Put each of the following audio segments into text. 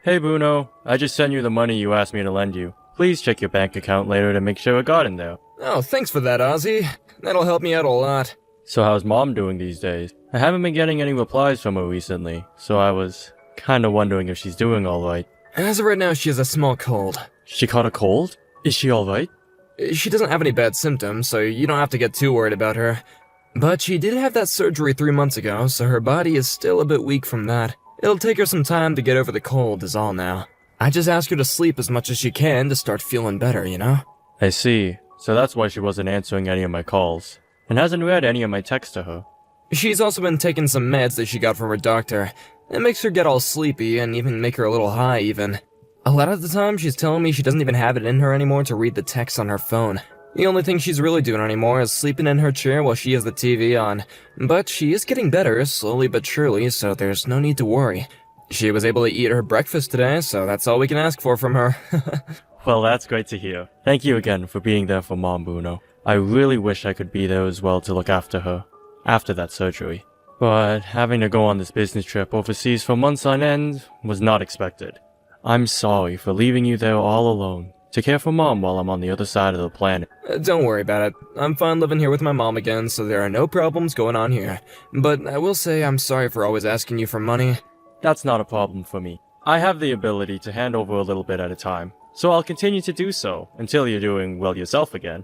Hey Bruno, I just sent you the money you asked me to lend you. Please check your bank account later to make sure it got in there. Oh, thanks for that, Ozzy. That'll help me out a lot. So how's Mom doing these days? I haven't been getting any replies from her recently, so I was kinda wondering if she's doing alright. As of right now, she has a small cold. She caught a cold? Is she alright? She doesn't have any bad symptoms, so you don't have to get too worried about her. But she did have that surgery 3 months ago, so her body is still a bit weak from that. It'll take her some time to get over the cold is all now. I just ask her to sleep as much as she can to start feeling better, you know? I see. So that's why she wasn't answering any of my calls, and hasn't read any of my texts to her. She's also been taking some meds that she got from her doctor. It makes her get all sleepy and even make her a little high even. A lot of the time she's telling me she doesn't even have it in her anymore to read the text on her phone. The only thing she's really doing anymore is sleeping in her chair while she has the TV on. But she is getting better, slowly but surely, so there's no need to worry. She was able to eat her breakfast today, so that's all we can ask for from her. Well, that's great to hear. Thank you again for being there for Mom, Bruno. I really wish I could be there as well to look after her, after that surgery. But having to go on this business trip overseas for months on end was not expected. I'm sorry for leaving you there all alone, to care for Mom while I'm on the other side of the planet. Don't worry about it. I'm fine living here with my mom again, so there are no problems going on here. But I will say I'm sorry for always asking you for money. That's not a problem for me. I have the ability to hand over a little bit at a time, so I'll continue to do so until you're doing well yourself again.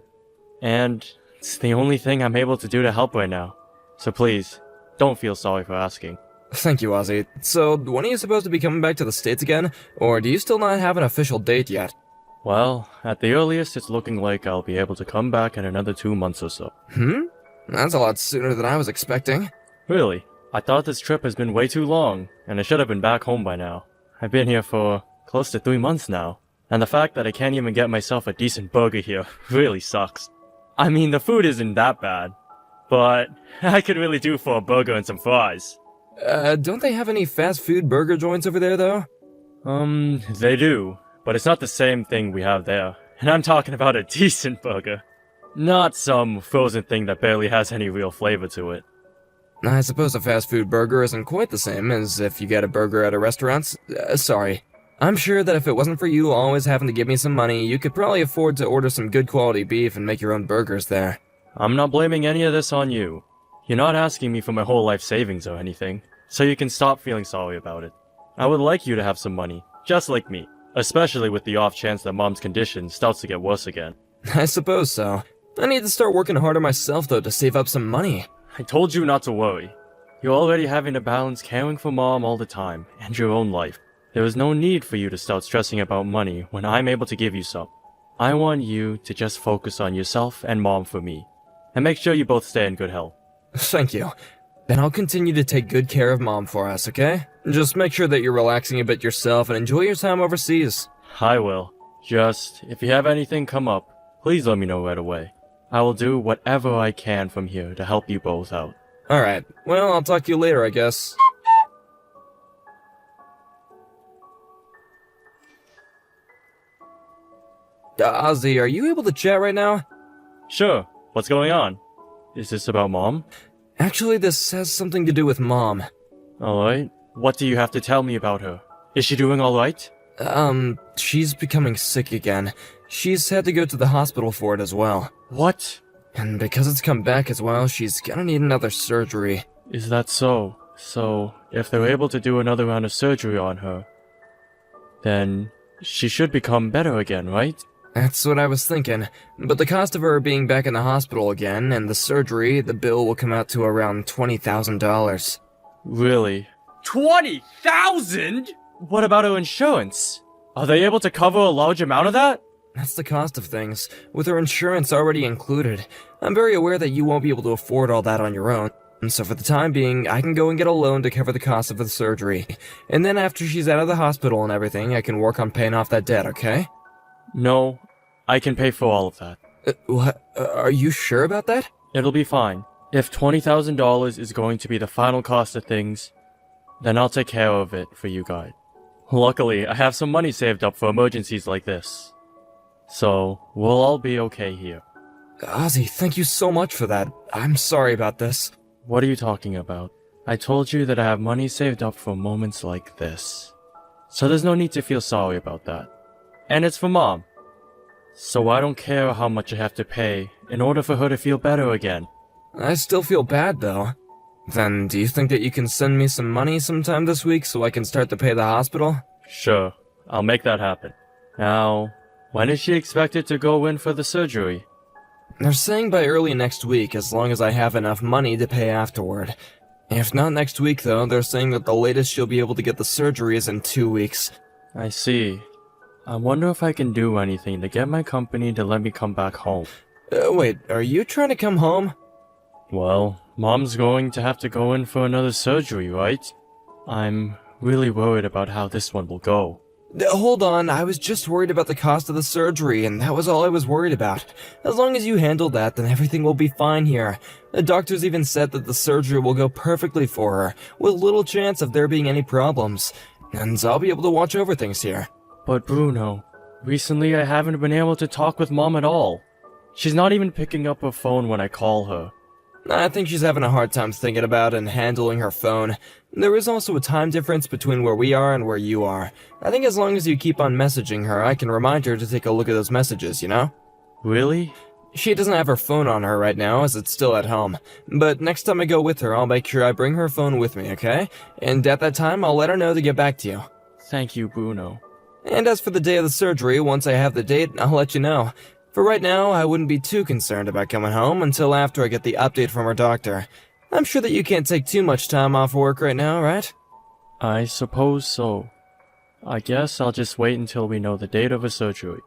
And it's the only thing I'm able to do to help right now. So please, don't feel sorry for asking. Thank you, Ozzy. So, when are you supposed to be coming back to the States again? Or do you still not have an official date yet? Well, at the earliest, it's looking like I'll be able to come back in another 2 months or so. That's a lot sooner than I was expecting. Really? I thought this trip has been way too long, and I should have been back home by now. I've been here for close to 3 months now, and the fact that I can't even get myself a decent burger here really sucks. I mean, the food isn't that bad, but I could really do for a burger and some fries. Don't they have any fast food burger joints over there, though? They do, but it's not the same thing we have there, and I'm talking about a decent burger. Not some frozen thing that barely has any real flavor to it. I suppose a fast food burger isn't quite the same as if you get a burger at a restaurant. Sorry. I'm sure that if it wasn't for you always having to give me some money, you could probably afford to order some good quality beef and make your own burgers there. I'm not blaming any of this on you. You're not asking me for my whole life savings or anything, so you can stop feeling sorry about it. I would like you to have some money, just like me, especially with the off chance that Mom's condition starts to get worse again. I suppose so. I need to start working harder myself, though, to save up some money. I told you not to worry. You're already having to balance caring for Mom all the time, and your own life. There is no need for you to start stressing about money when I'm able to give you some. I want you to just focus on yourself and Mom for me, and make sure you both stay in good health. Thank you. Then I'll continue to take good care of Mom for us, okay? Just make sure that you're relaxing a bit yourself and enjoy your time overseas. I will. Just, if you have anything come up, please let me know right away. I will do whatever I can from here to help you both out. Alright, well, I'll talk to you later, I guess. Ozzy, are you able to chat right now? Sure. What's going on? Is this about Mom? Actually, this has something to do with Mom. Alright. What do you have to tell me about her? Is she doing alright? She's becoming sick again. She's had to go to the hospital for it as well. What? And because it's come back as well, she's gonna need another surgery. Is that so? So, if they're able to do another round of surgery on her, then she should become better again, right? That's what I was thinking, but the cost of her being back in the hospital again and the surgery, the bill will come out to around $20,000. Really? 20,000? What about her insurance? Are they able to cover a large amount of that? That's the cost of things, with her insurance already included. I'm very aware that you won't be able to afford all that on your own, and so for the time being, I can go and get a loan to cover the cost of the surgery. And then after she's out of the hospital and everything, I can work on paying off that debt, okay? No, I can pay for all of that. What? Are you sure about that? It'll be fine. If $20,000 is going to be the final cost of things, then I'll take care of it for you guys. Luckily, I have some money saved up for emergencies like this. So, we'll all be okay here. Ozzy, thank you so much for that. I'm sorry about this. What are you talking about? I told you that I have money saved up for moments like this. So there's no need to feel sorry about that. And it's for Mom. So I don't care how much I have to pay in order for her to feel better again. I still feel bad, though. Then, do you think that you can send me some money sometime this week so I can start to pay the hospital? Sure, I'll make that happen. Now, when is she expected to go in for the surgery? They're saying by early next week, as long as I have enough money to pay afterward. If not next week, though, they're saying that the latest she'll be able to get the surgery is in 2 weeks. I see. I wonder if I can do anything to get my company to let me come back home. Wait, are you trying to come home? Well, Mom's going to have to go in for another surgery, right? I'm really worried about how this one will go. Hold on, I was just worried about the cost of the surgery, and that was all I was worried about. As long as you handle that, then everything will be fine here. The doctors even said that the surgery will go perfectly for her, with little chance of there being any problems. And I'll be able to watch over things here. But Bruno, recently I haven't been able to talk with Mom at all. She's not even picking up her phone when I call her. I think she's having a hard time thinking about and handling her phone. There is also a time difference between where we are and where you are. I think as long as you keep on messaging her, I can remind her to take a look at those messages, you know? Really? She doesn't have her phone on her right now, as it's still at home. But next time I go with her, I'll make sure I bring her phone with me, okay? And at that time, I'll let her know to get back to you. Thank you, Bruno. And as for the day of the surgery, once I have the date, I'll let you know. For right now, I wouldn't be too concerned about coming home until after I get the update from our doctor. I'm sure that you can't take too much time off work right now, right? I suppose so. I guess I'll just wait until we know the date of a surgery.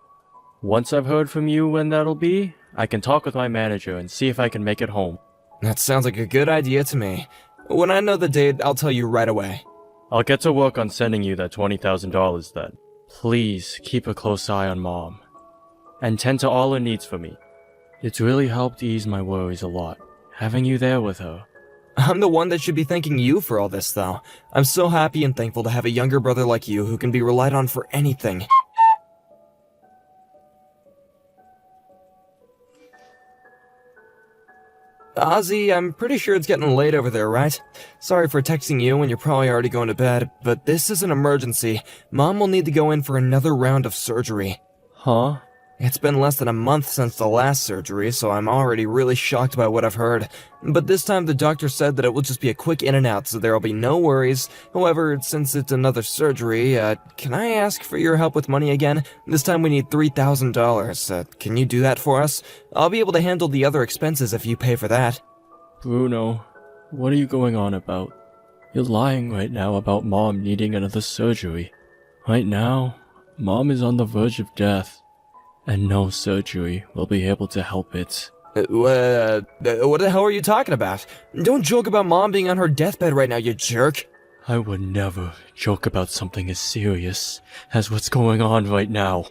Once I've heard from you when that'll be, I can talk with my manager and see if I can make it home. That sounds like a good idea to me. When I know the date, I'll tell you right away. I'll get to work on sending you that $20,000 then. Please keep a close eye on Mom. And tend to all her needs for me. It's really helped ease my worries a lot, having you there with her. I'm the one that should be thanking you for all this, though. I'm so happy and thankful to have a younger brother like you who can be relied on for anything. Ozzy, I'm pretty sure it's getting late over there, right? Sorry for texting you when you're probably already going to bed, but this is an emergency. Mom will need to go in for another round of surgery. Huh? It's been less than a month since the last surgery, so I'm already really shocked by what I've heard. But this time the doctor said that it will just be a quick in and out, so there'll be no worries. However, since it's another surgery, can I ask for your help with money again? This time we need $3,000. Can you do that for us? I'll be able to handle the other expenses if you pay for that. Bruno, what are you going on about? You're lying right now about Mom needing another surgery. Right now, Mom is on the verge of death. And no surgery will be able to help it. What the hell are you talking about? Don't joke about Mom being on her deathbed right now, you jerk. I would never joke about something as serious as what's going on right now.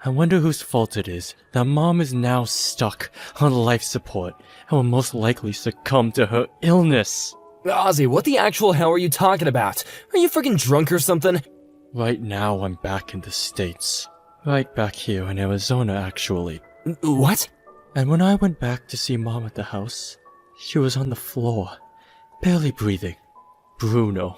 I wonder whose fault it is that Mom is now stuck on life support and will most likely succumb to her illness. Ozzy, what the actual hell are you talking about? Are you freaking drunk or something? Right now I'm back in the States. Right back here in Arizona, actually. What? And when I went back to see Mom at the house, she was on the floor, barely breathing. Bruno,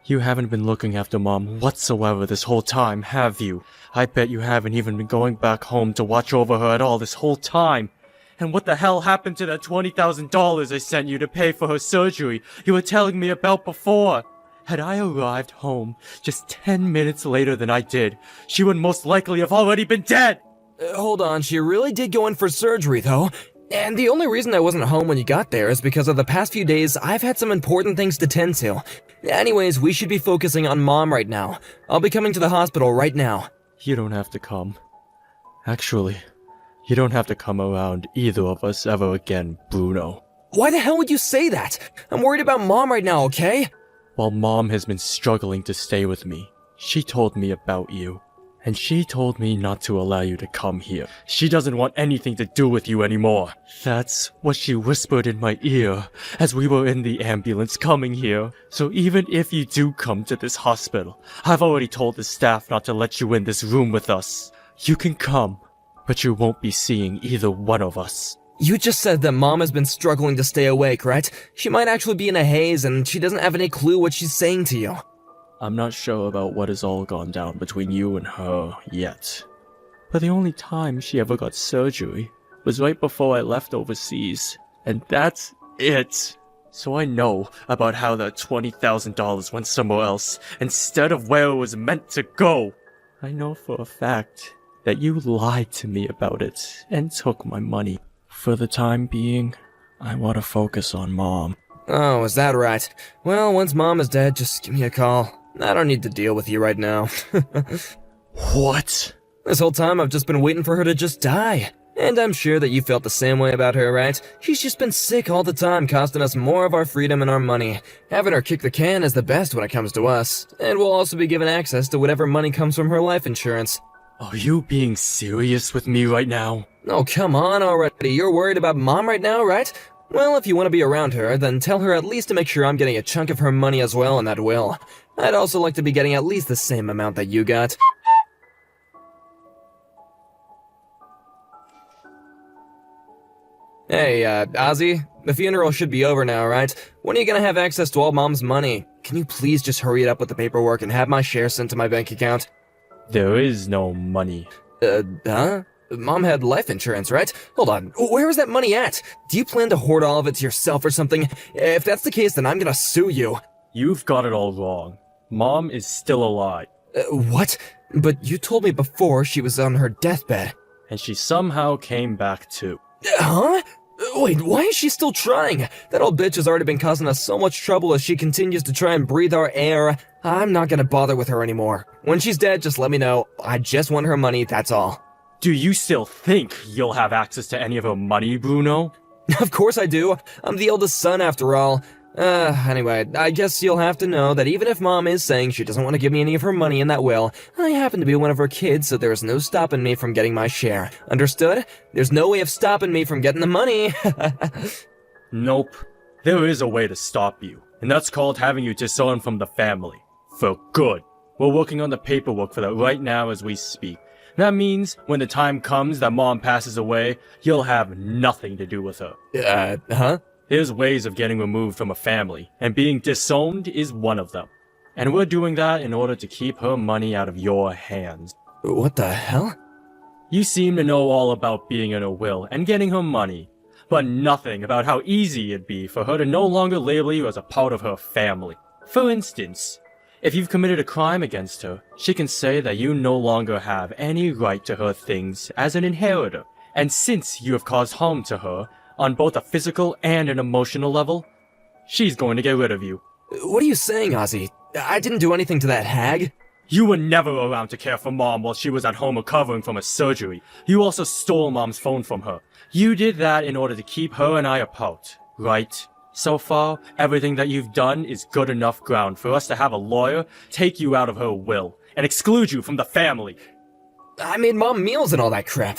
you haven't been looking after Mom whatsoever this whole time, have you? I bet you haven't even been going back home to watch over her at all this whole time. And what the hell happened to that $20,000 I sent you to pay for her surgery you were telling me about before? Had I arrived home just 10 minutes later than I did, she would most likely have already been dead! Hold on, she really did go in for surgery, though. And the only reason I wasn't home when you got there is because of the past few days I've had some important things to tend to. Anyways, we should be focusing on Mom right now. I'll be coming to the hospital right now. You don't have to come. Actually, you don't have to come around either of us ever again, Bruno. Why the hell would you say that? I'm worried about Mom right now, okay? While Mom has been struggling to stay with me, she told me about you. And she told me not to allow you to come here. She doesn't want anything to do with you anymore. That's what she whispered in my ear as we were in the ambulance coming here. So even if you do come to this hospital, I've already told the staff not to let you in this room with us. You can come, but you won't be seeing either one of us. You just said that Mom has been struggling to stay awake, right? She might actually be in a haze and she doesn't have any clue what she's saying to you. I'm not sure about what has all gone down between you and her yet. But the only time she ever got surgery was right before I left overseas. And that's it. So I know about how that $20,000 went somewhere else instead of where it was meant to go. I know for a fact that you lied to me about it and took my money. For the time being, I want to focus on Mom. Oh, is that right? Well, once Mom is dead, just give me a call. I don't need to deal with you right now. What? This whole time I've just been waiting for her to just die. And I'm sure that you felt the same way about her, right? She's just been sick all the time, costing us more of our freedom and our money. Having her kick the can is the best when it comes to us. And we'll also be given access to whatever money comes from her life insurance. Are you being serious with me right now? Oh, come on already. You're worried about Mom right now, right? Well, if you want to be around her, then tell her at least to make sure I'm getting a chunk of her money as well in that will. I'd also like to be getting at least the same amount that you got. Hey, Ozzy, the funeral should be over now, right? When are you gonna have access to all Mom's money? Can you please just hurry it up with the paperwork and have my share sent to my bank account? There is no money. Huh? Mom had life insurance, right? Hold on, where is that money at? Do you plan to hoard all of it to yourself or something? If that's the case, then I'm gonna sue you. You've got it all wrong. Mom is still alive. What? But you told me before she was on her deathbed. And she somehow came back too. Huh? Wait, why is she still trying? That old bitch has already been causing us so much trouble as she continues to try and breathe our air. I'm not gonna bother with her anymore. When she's dead, just let me know. I just want her money, that's all. Do you still think you'll have access to any of her money, Bruno? Of course I do. I'm the eldest son after all. Anyway, I guess you'll have to know that even if Mom is saying she doesn't want to give me any of her money in that will, I happen to be one of her kids, so there's no stopping me from getting my share. Understood? There's no way of stopping me from getting the money. Nope. There is a way to stop you, and that's called having you disowned from the family. For good. We're working on the paperwork for that right now as we speak. That means when the time comes that Mom passes away, you'll have nothing to do with her. Huh? There's ways of getting removed from a family, and being disowned is one of them. And we're doing that in order to keep her money out of your hands. What the hell? You seem to know all about being in her will and getting her money, but nothing about how easy it'd be for her to no longer label you as a part of her family. For instance, if you've committed a crime against her, she can say that you no longer have any right to her things as an inheritor. And since you have caused harm to her, on both a physical and an emotional level, she's going to get rid of you. What are you saying, Ozzy? I didn't do anything to that hag. You were never around to care for Mom while she was at home recovering from a surgery. You also stole Mom's phone from her. You did that in order to keep her and I apart, right? So far, everything that you've done is good enough ground for us to have a lawyer take you out of her will and exclude you from the family. I made Mom meals and all that crap.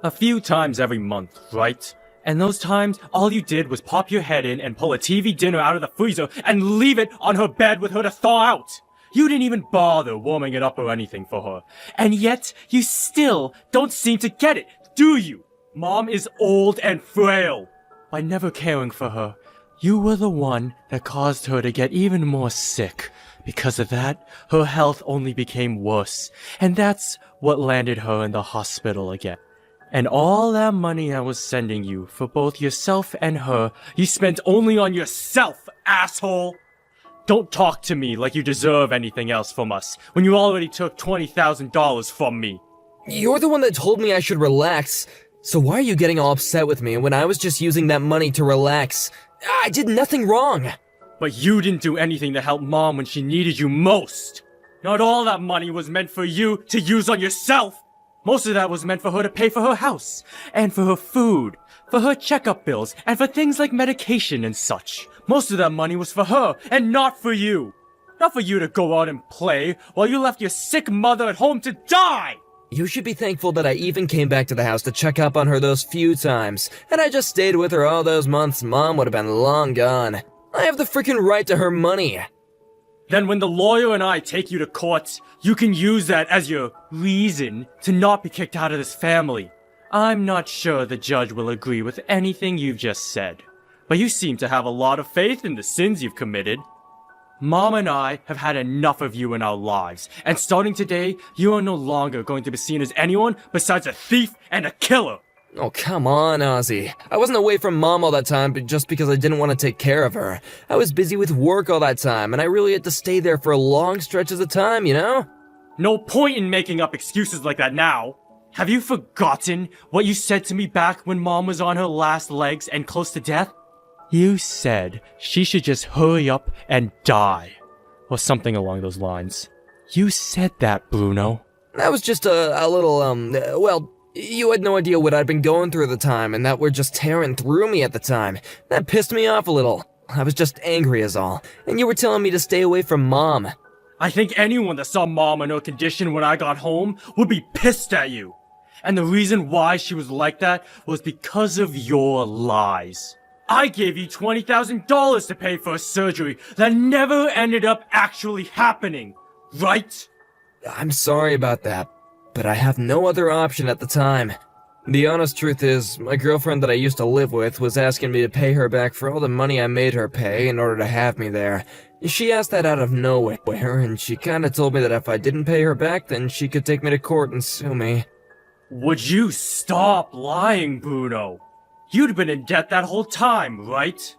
A few times every month, right? And those times, all you did was pop your head in and pull a TV dinner out of the freezer and leave it on her bed with her to thaw out. You didn't even bother warming it up or anything for her. And yet, you still don't seem to get it, do you? Mom is old and frail. By never caring for her, you were the one that caused her to get even more sick. Because of that, her health only became worse. And that's what landed her in the hospital again. And all that money I was sending you for both yourself and her, you spent only on yourself, asshole! Don't talk to me like you deserve anything else from us, when you already took $20,000 from me. You're the one that told me I should relax. So why are you getting all upset with me when I was just using that money to relax? I did nothing wrong. But you didn't do anything to help Mom when she needed you most. Not all that money was meant for you to use on yourself. Most of that was meant for her to pay for her house, and for her food, for her checkup bills, and for things like medication and such. Most of that money was for her, and not for you. Not for you to go out and play, while you left your sick mother at home to die! You should be thankful that I even came back to the house to check up on her those few times. Had I just stayed with her all those months, Mom would have been long gone. I have the freaking right to her money. Then when the lawyer and I take you to court, you can use that as your reason to not be kicked out of this family. I'm not sure the judge will agree with anything you've just said, but you seem to have a lot of faith in the sins you've committed. Mom and I have had enough of you in our lives, and starting today, you are no longer going to be seen as anyone besides a thief and a killer. Oh, come on, Ozzy. I wasn't away from Mom all that time just because I didn't want to take care of her. I was busy with work all that time, and I really had to stay there for long stretches of time, you know? No point in making up excuses like that now. Have you forgotten what you said to me back when Mom was on her last legs and close to death? You said she should just hurry up and die. Or something along those lines. You said that, Bruno. That was just a little, well, you had no idea what I'd been going through at the time, and that were just tearing through me at the time. That pissed me off a little. I was just angry as all, and you were telling me to stay away from Mom. I think anyone that saw Mom in her condition when I got home would be pissed at you. And the reason why she was like that was because of your lies. I gave you $20,000 to pay for a surgery that never ended up actually happening, right? I'm sorry about that, but I have no other option at the time. The honest truth is, my girlfriend that I used to live with was asking me to pay her back for all the money I made her pay in order to have me there. She asked that out of nowhere, and she kinda told me that if I didn't pay her back, then she could take me to court and sue me. Would you stop lying, Bruno? You'd been in debt that whole time, right?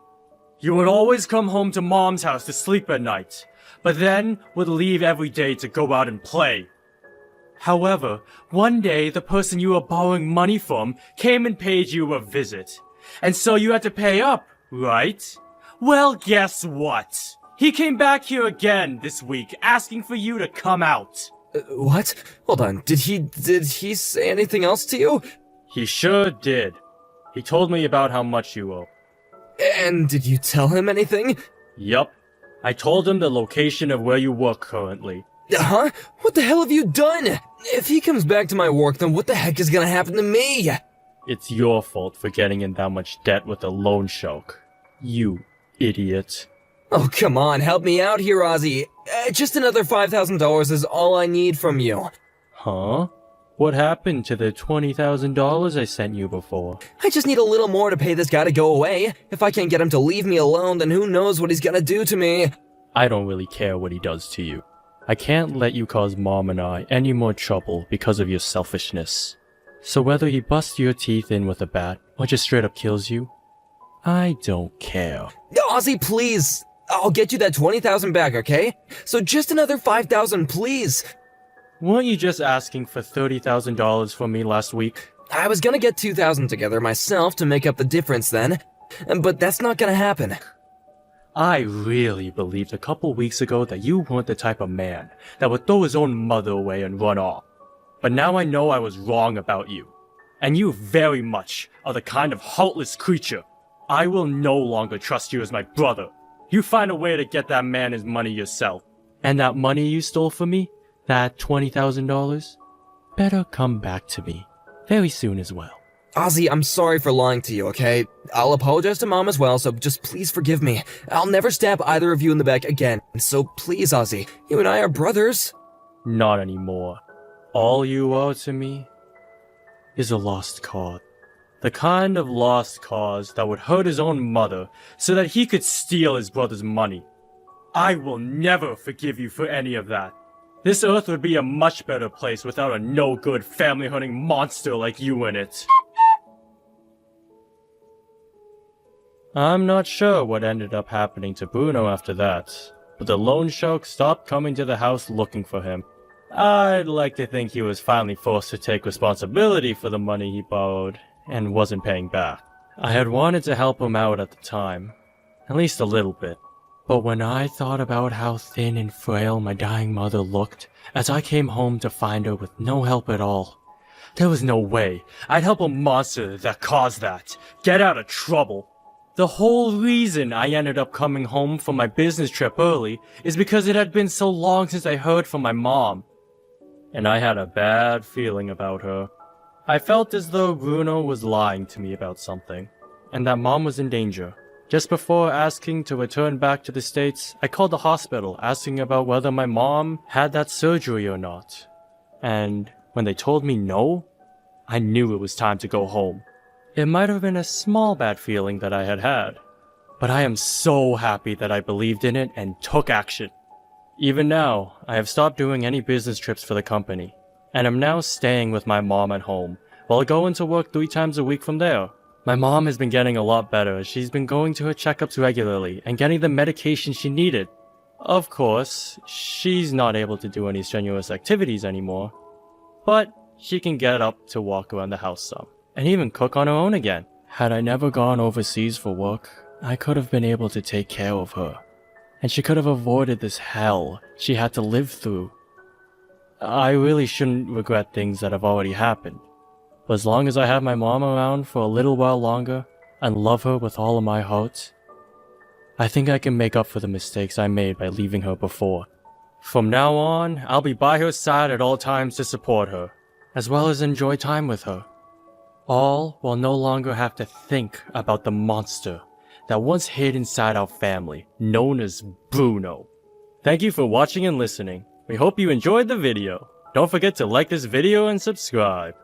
You would always come home to Mom's house to sleep at night, but then would leave every day to go out and play. However, one day the person you were borrowing money from came and paid you a visit. And so you had to pay up, right? Well, guess what? He came back here again this week asking for you to come out. What? Hold on, did he say anything else to you? He sure did. He told me about how much you owe. And did you tell him anything? Yup. I told him the location of where you work currently. Huh? What the hell have you done? If he comes back to my work, then what the heck is gonna happen to me? It's your fault for getting in that much debt with a loan shark. You idiot. Oh, come on, help me out here, Ozzy. Just another $5,000 is all I need from you. Huh? What happened to the $20,000 I sent you before? I just need a little more to pay this guy to go away. If I can't get him to leave me alone, then who knows what he's gonna do to me. I don't really care what he does to you. I can't let you cause Mom and I any more trouble because of your selfishness. So whether he busts your teeth in with a bat or just straight up kills you, I don't care. Ozzy, please. I'll get you that $20,000 back, okay? So just another $5,000, please. Weren't you just asking for $30,000 from me last week? I was gonna get $2,000 together myself to make up the difference then, but that's not gonna happen. I really believed a couple weeks ago that you weren't the type of man that would throw his own mother away and run off. But now I know I was wrong about you. And you very much are the kind of heartless creature. I will no longer trust you as my brother. You find a way to get that man his money yourself. And that money you stole from me, that $20,000, better come back to me very soon as well. Ozzy, I'm sorry for lying to you, okay? I'll apologize to Mom as well, so just please forgive me. I'll never stab either of you in the back again, so please, Ozzy, you and I are brothers. Not anymore. All you are to me is a lost cause. The kind of lost cause that would hurt his own mother so that he could steal his brother's money. I will never forgive you for any of that. This earth would be a much better place without a no-good family-hunting monster like you in it. I'm not sure what ended up happening to Bruno after that, but the loan shark stopped coming to the house looking for him. I'd like to think he was finally forced to take responsibility for the money he borrowed and wasn't paying back. I had wanted to help him out at the time, at least a little bit. But when I thought about how thin and frail my dying mother looked as I came home to find her with no help at all, there was no way I'd help a monster that caused that get out of trouble. The whole reason I ended up coming home from my business trip early is because it had been so long since I heard from my mom. And I had a bad feeling about her. I felt as though Bruno was lying to me about something, and that Mom was in danger. Just before asking to return back to the States, I called the hospital asking about whether my mom had that surgery or not. And when they told me no, I knew it was time to go home. It might have been a small bad feeling that I had, But I am so happy that I believed in it and took action. Even now, I have stopped doing any business trips for the company, and am now staying with my mom at home, while going to work 3 times a week from there. My mom has been getting a lot better as she's been going to her checkups regularly and getting the medication she needed. Of course, she's not able to do any strenuous activities anymore, but she can get up to walk around the house some, and even cook on her own again. Had I never gone overseas for work, I could have been able to take care of her, and she could have avoided this hell she had to live through. I really shouldn't regret things that have already happened, but as long as I have my mom around for a little while longer and love her with all of my heart, I think I can make up for the mistakes I made by leaving her before. From now on, I'll be by her side at all times to support her, as well as enjoy time with her. All while no longer have to think about the monster that once hid inside our family, known as Bruno. Thank you for watching and listening. We hope you enjoyed the video. Don't forget to like this video and subscribe.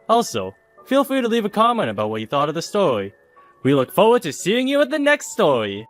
Also, feel free to leave a comment about what you thought of the story. We look forward to seeing you at the next story.